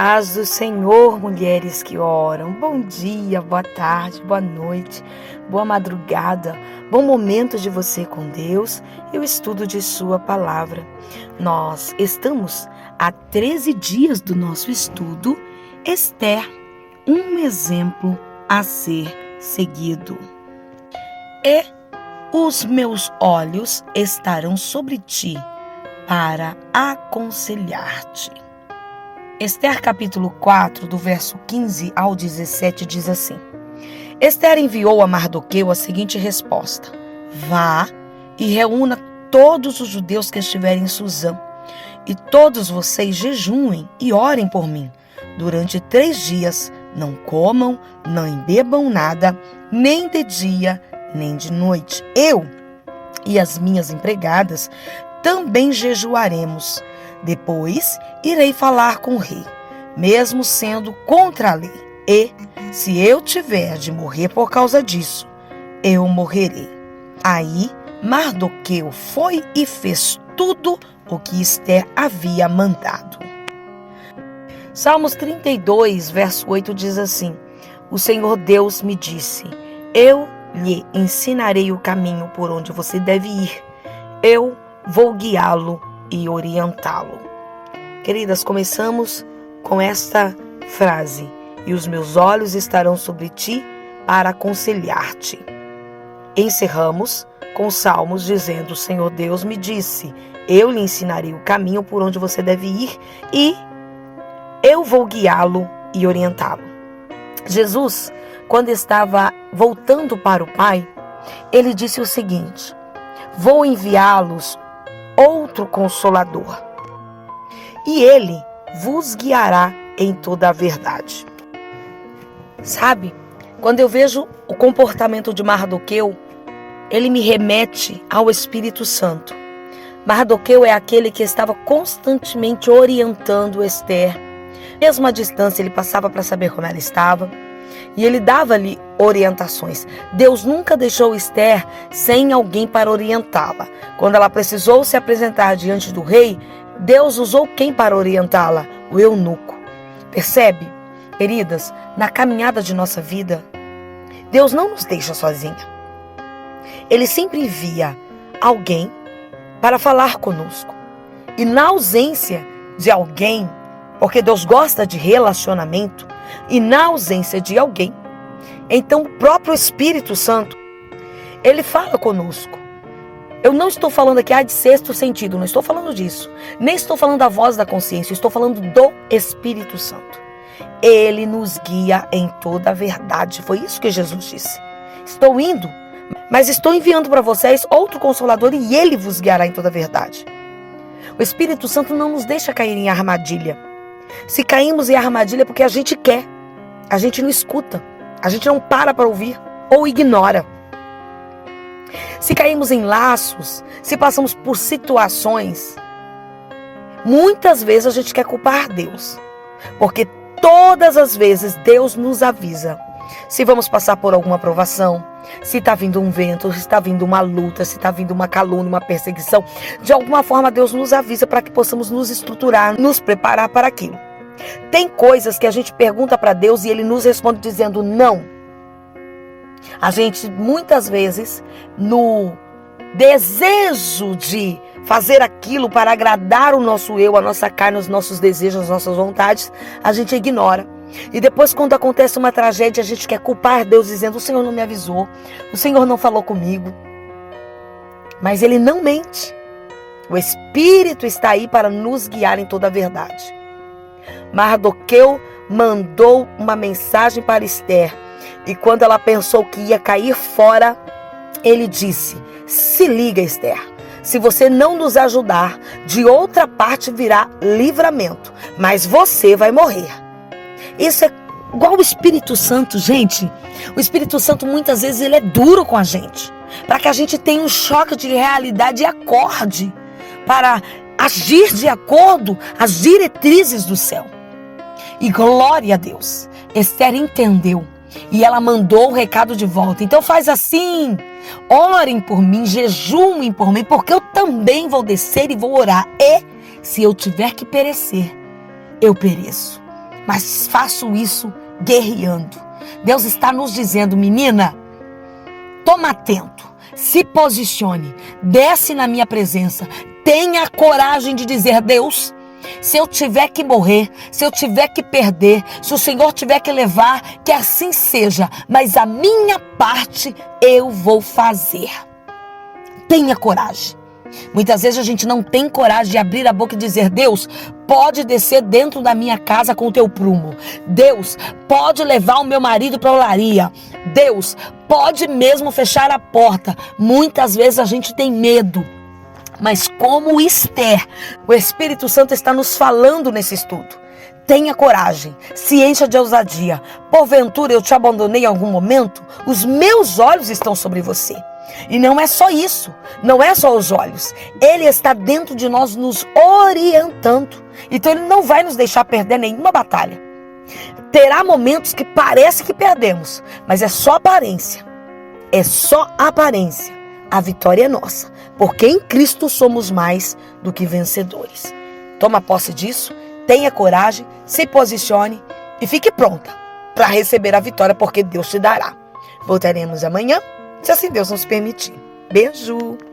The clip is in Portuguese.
Paz do Senhor, mulheres que oram. Bom dia, boa tarde, boa noite, boa madrugada, bom momento de você com Deus e o estudo de sua palavra. Nós estamos há 13 dias do nosso estudo, Esther, um exemplo a ser seguido. E os meus olhos estarão sobre ti para aconselhar-te. Esther capítulo 4, do verso 15 ao 17, diz assim: Esther enviou a Mardoqueu a seguinte resposta: Vá e reúna todos os judeus que estiverem em Suzã, e todos vocês jejuem e orem por mim. Durante 3 dias não comam, não bebam nada, nem de dia, nem de noite. Eu e as minhas empregadas também jejuaremos. Depois irei falar com o rei, mesmo sendo contra a lei. E, se eu tiver de morrer por causa disso, eu morrerei. Aí Mardoqueu foi e fez tudo o que Esther havia mandado. Salmos 32, verso 8 diz assim: O Senhor Deus me disse: Eu lhe ensinarei o caminho por onde você deve ir. Eu vou guiá-lo e orientá-lo. Queridas, começamos com esta frase: E os meus olhos estarão sobre ti para aconselhar-te. Encerramos com Salmos dizendo: O Senhor Deus me disse: Eu lhe ensinarei o caminho por onde você deve ir e eu vou guiá-lo e orientá-lo. Jesus, quando estava voltando para o Pai, ele disse o seguinte: Vou enviá-los outro Consolador, e ele vos guiará em toda a verdade. Sabe, quando eu vejo o comportamento de Mardoqueu, ele me remete ao Espírito Santo. Mardoqueu é aquele que estava constantemente orientando Esther. Mesmo à distância, ele passava para saber como ela estava e ele dava-lhe orientações. Deus nunca deixou Esther sem alguém para orientá-la. Quando ela precisou se apresentar diante do rei, Deus usou quem para orientá-la? O eunuco. Percebe? Queridas, na caminhada de nossa vida, Deus não nos deixa sozinha. Ele sempre envia alguém para falar conosco. E na ausência de alguém, porque Deus gosta de relacionamento, e na ausência de alguém, então o próprio Espírito Santo, ele fala conosco. Eu não estou falando aqui de sexto sentido, não estou falando disso. Nem estou falando da voz da consciência, estou falando do Espírito Santo. Ele nos guia em toda a verdade. Foi isso que Jesus disse. Estou indo, mas estou enviando para vocês outro Consolador e ele vos guiará em toda a verdade. O Espírito Santo não nos deixa cair em armadilha. Se caímos em armadilha é porque a gente quer. A gente não escuta. A gente não para ouvir ou ignora. Se caímos em laços, se passamos por situações, muitas vezes a gente quer culpar Deus. Porque todas as vezes Deus nos avisa. Se vamos passar por alguma provação, se está vindo um vento, se está vindo uma luta, se está vindo uma calúnia, uma perseguição, de alguma forma Deus nos avisa para que possamos nos estruturar, nos preparar para aquilo. Tem coisas que a gente pergunta para Deus e Ele nos responde dizendo não. A gente muitas vezes, no desejo de fazer aquilo para agradar o nosso eu, a nossa carne, os nossos desejos, as nossas vontades, a gente ignora. E depois, quando acontece uma tragédia, a gente quer culpar Deus dizendo: o Senhor não me avisou, o Senhor não falou comigo. Mas Ele não mente. O Espírito está aí para nos guiar em toda a verdade. Mardoqueu mandou uma mensagem para Esther. E quando ela pensou que ia cair fora, ele disse: Se liga, Esther. Se você não nos ajudar, de outra parte virá livramento, mas você vai morrer. Isso é igual o Espírito Santo, gente. O Espírito Santo muitas vezes ele é duro com a gente, para que a gente tenha um choque de realidade e acorde para agir de acordo às diretrizes do céu. E glória a Deus, Esther entendeu e ela mandou o recado de volta. Então faz assim: orem por mim, jejuem por mim, porque eu também vou descer e vou orar. E se eu tiver que perecer, eu pereço. mas faço isso guerreando. Deus está nos dizendo, menina, toma atento, se posicione, desce na minha presença, tenha coragem de dizer, Deus, se eu tiver que morrer, se eu tiver que perder, se o Senhor tiver que levar, que assim seja, mas a minha parte eu vou fazer. Tenha coragem. Muitas vezes a gente não tem coragem de abrir a boca e dizer, Deus, pode descer dentro da minha casa com o teu prumo. Deus, pode levar o meu marido para a olaria. Deus, pode mesmo fechar a porta. Muitas vezes a gente tem medo. Mas como Esther, o Espírito Santo está nos falando nesse estudo. Tenha coragem, se encha de ousadia. Porventura eu te abandonei em algum momento? Os meus olhos estão sobre você. E não é só isso, não é só os olhos. Ele está dentro de nós nos orientando. Então ele não vai nos deixar perder nenhuma batalha. Terá momentos que parece que perdemos, mas é só aparência. É só aparência. A vitória é nossa, porque em Cristo somos mais do que vencedores. Toma posse disso, tenha coragem, se posicione e fique pronta para receber a vitória, porque Deus te dará. Voltaremos amanhã, se assim Deus nos permitir. Beijo!